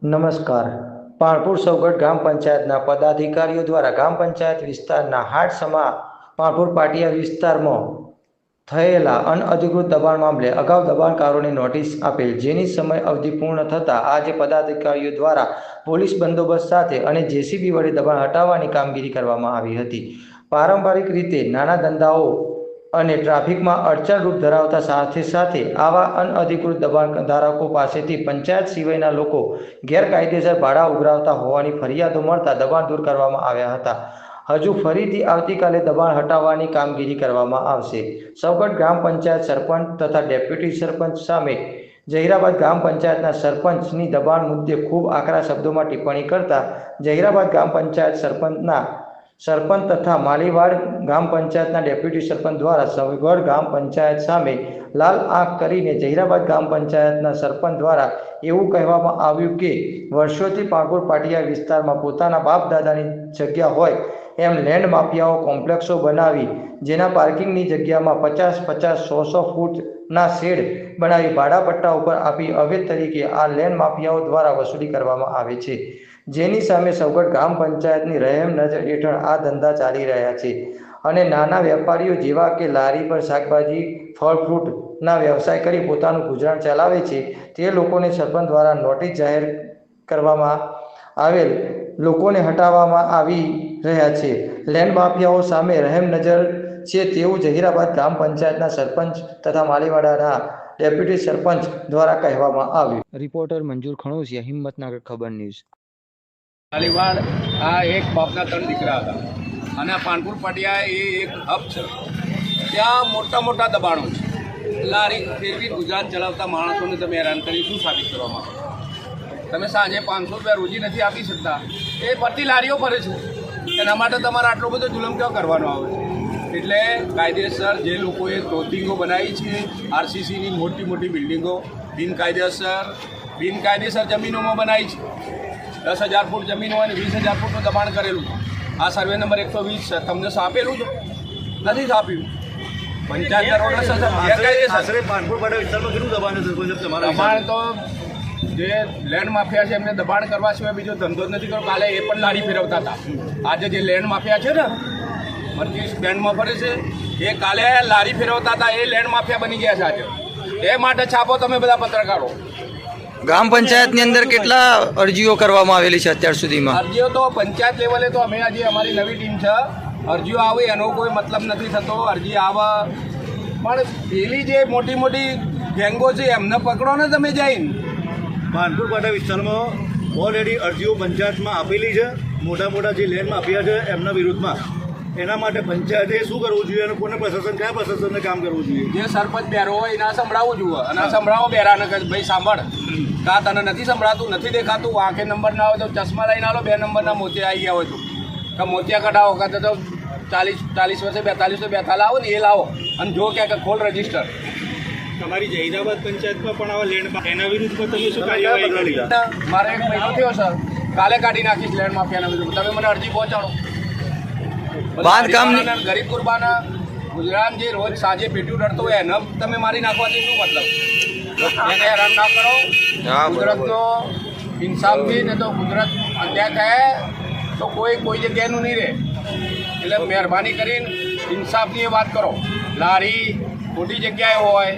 નમસ્કાર. પાણપુર સૌગઢ ગ્રામ પંચાયતના પદાધિકારીઓ દ્વારા ગ્રામ પંચાયત વિસ્તારના હાટસમા પાણપુર પાટિયા વિસ્તારમાં થયેલા અનઅધિકૃત દબાણ મામલે અગાઉ દબાણકારોને નોટિસ આપેલ, જેની સમય અવધિ પૂર્ણ થતાં આજે પદાધિકારીઓ દ્વારા પોલીસ બંદોબસ્ત સાથે અને જેસીબી વડે દબાણ હટાવવાની કામગીરી કરવામાં આવી હતી. પારંપરિક રીતે નાના ધંધાઓ અને ટ્રાફિકમાં અડચણરૂપ ધરાવતા સાથે સાથે આવા અનઅધિકૃત દબાણ ધારકો પાસેથી પંચાયત સિવાયના લોકો ગેરકાયદેસર ભાડા ઉઘરાવતા હોવાની ફરિયાદો મળતા દબાણ દૂર કરવામાં આવ્યા હતા. હજુ ફરીથી આવતીકાલે દબાણ હટાવવાની કામગીરી કરવામાં આવશે. સૌગઢ ગ્રામ પંચાયત સરપંચ તથા ડેપ્યુટી સરપંચ સામે જહીરાબાદ ગ્રામ પંચાયતના સરપંચની દબાણ મુદ્દે ખૂબ આકરા શબ્દોમાં ટિપ્પણી કરતા જહીરાબાદ ગ્રામ પંચાયત સરપંચ તથા માલીવાડ ગ્રામ પંચાયતના ડેપ્યુટી સરપંચ દ્વારા સૌગઢ ગ્રામ પંચાયત સામે લાલ આંખ કરીને જહીરાબાદ ગ્રામ પંચાયતના સરપંચ દ્વારા એવું કહેવામાં આવ્યું કે વર્ષોથી પાણપુર પાટિયા વિસ્તારમાં પોતાના બાપ દાદાની જગ્યા હોય એમ લેન્ડ માફિયાઓ કોમ્પ્લેક્સો બનાવી જેના પાર્કિંગની જગ્યામાં 50-100 ફૂટના શેડ બનાવી ભાડા પટ્ટા ઉપર આપી અવૈધ તરીકે આ લેન્ડ માફિયાઓ દ્વારા વસૂલી કરવામાં આવે છે, જેની સામે સૌગઢ ગ્રામ પંચાયતની રહેમ નજર હેઠળ આ ધંધા ચાલી રહ્યા છે અને નાના વેપારીઓ જેવા કે લારી પર શાકભાજી ફળ ફ્રૂટના વ્યવસાય કરી પોતાનું ગુજરાન ચલાવે છે તે લોકોને સરપંચ દ્વારા નોટિસ જાહેર કરવામાં આવેલ લોકોને હટાવવામાં આવી રહ્યા છે. લેન્ડ માફિયાઓ સામે રહેમ નજર છે તેવું જહીરાબાદ ગ્રામ પંચાયતના સરપંચ તથા માલીવાડાના ડેપ્યુટી સરપંચ દ્વારા કહેવામાં આવ્યું. રિપોર્ટર મંજૂર ખણોસિયા, હિંમતનગર ખબર ન્યૂઝ. માલીવાડ આ એક બાપના 3 દીકરા હતા અને પાનપુર પાટિયા એ એક હબ છે. ત્યાં મોટા મોટા દબાણો છે. લારી ફેરવી ગુજરાન ચલાવતા માણસોને તમે હેરાન કરી શું સાબિત કરવા માંગો? તમે સાંજે 500 રૂપિયા રોજી નથી આપી શકતા, એ પરથી લારીઓ ફરે છે. એના માટે તમારે આટલો બધો જુલમ કેવો કરવાનો આવે છે? એટલે કાયદેસર જે લોકોએ તોતિંગો બનાવી છે, આરસીસીની મોટી મોટી બિલ્ડિંગો બિનકાયદેસર જમીનોમાં બનાવી છે. 10,000 ફૂટ જમીન હોય ને 20,000 ફૂટનું દબાણ કરેલું. આ સર્વે નંબર 120 છે. તમને આપેલું છે? નથી આપ્યું. પંચાયત દબાણ તો જે લેન્ડ માફિયા છે એમને દબાણ કરવા સિવાય બીજો ધંધો જ નથી કર્યો. કાલે એ પણ લારી ફેરવતા હતા. આજે જે લેન્ડ માફિયા છે ને મર્ચિસ બેન્ડમાં ફરે છે એ કાલે લારી ફેરવતા હતા, એ લેન્ડ માફિયા બની ગયા છે આજે. એ માટે છાપો તમે બધા પત્રકારો. ગ્રામ પંચાયતની અંદર કેટલા અરજીઓ કરવામાં આવેલી છે અત્યાર સુધીમાં? અરજીઓ તો પંચાયત લેવલે તો અમે આજે અમારી નવી ટીમ છે, અરજીઓ આવે એનો કોઈ મતલબ નથી થતો. અરજી આવે પણ પેલી જે મોટી મોટી ગેંગો છે એમને પકડો ને તમે જઈને. પાનપુર પાટિયા વિસ્તારમાં ઓલરેડી અરજીઓ પંચાયતમાં આપેલી છે. મોટા મોટા જે લેન્ડ માફિયા છે એમના વિરુદ્ધમાં. એના માટે પંચાયતે શું કરવું જોઈએ અને કોને પ્રશાસન કયા પ્રશાસનને કામ કરવું જોઈએ? જે સરપંચ બેરો હોય એના સંભળાવવું જોઈએ અને સંભળાવો બેરાને કે ભાઈ સાંભળ, કા તને નથી સંભળાતું, નથી દેખાતું, આંખે નંબર ના હોય તો ચશ્મા લઈને આવો, 2 નંબરના મોતિયા આવી ગયા હોય તો કે મોતિયા કઢાવો, કાં તો 40 વર્ષે 42 તો બેથા લાવો ને એ લાવો અને જો ક્યાંક ખોલ રજીસ્ટર. તમારી જહીરાબાદ પંચાયતમાં પણ આવા લેન્ડ એના વિરુદ્ધમાં તમે શું કાર્યવાહી કરી? મારે 1 મહિનો થયો સર, કાલે કાઢી નાખીશ લેન્ડ માફિયાના વિરુદ્ધ. તમે મને અરજી પહોંચાડો. ગરીબ ગુરબાના ગુજરાન જે રોજ સાંજે પેટ્યું રડતો હોય એને તમે મારી નાખવાથી શું મતલબ? એને હેરાન ના કરો. કુદરતનો ઇન્સાફથી ને તો કુદરત અન્યાય થાય તો કોઈ જગ્યાનું નહીં રહે. એટલે મહેરબાની કરીને ઇન્સાફની વાત કરો. લારી ખોટી જગ્યાએ હોય,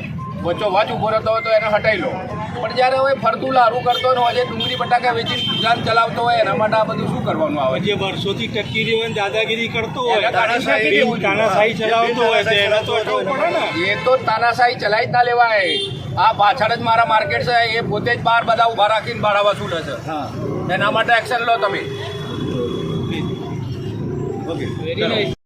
વચ્ચો વચ ઊભો રહેતો હોય તો એને હટાવી લો. પણ જ્યારે હવે ફરતું લારું કરતો હોય ને ડુંગળી બટાકા વેચીને ગુજરાન ચલાવતો હોય એના માટે આ બધું શું કરવાનું આવે? જે વર્ષોથી ટકી રહ્યો હોય દાદાગીરી કરતો હોય, તાનાશાહી ચલાવતો હોય એના તો હટાવવું પડે ને. એ તો તાનાશાહી ચલાવી જ ના લેવાય. આ પાછળ જ મારા માર્કેટ છે, એ પોતે જ બહાર બધા ઊભા રાખીને ભાડા વસૂલે છે. એના માટે એક્શન લો તમે. ઓકે.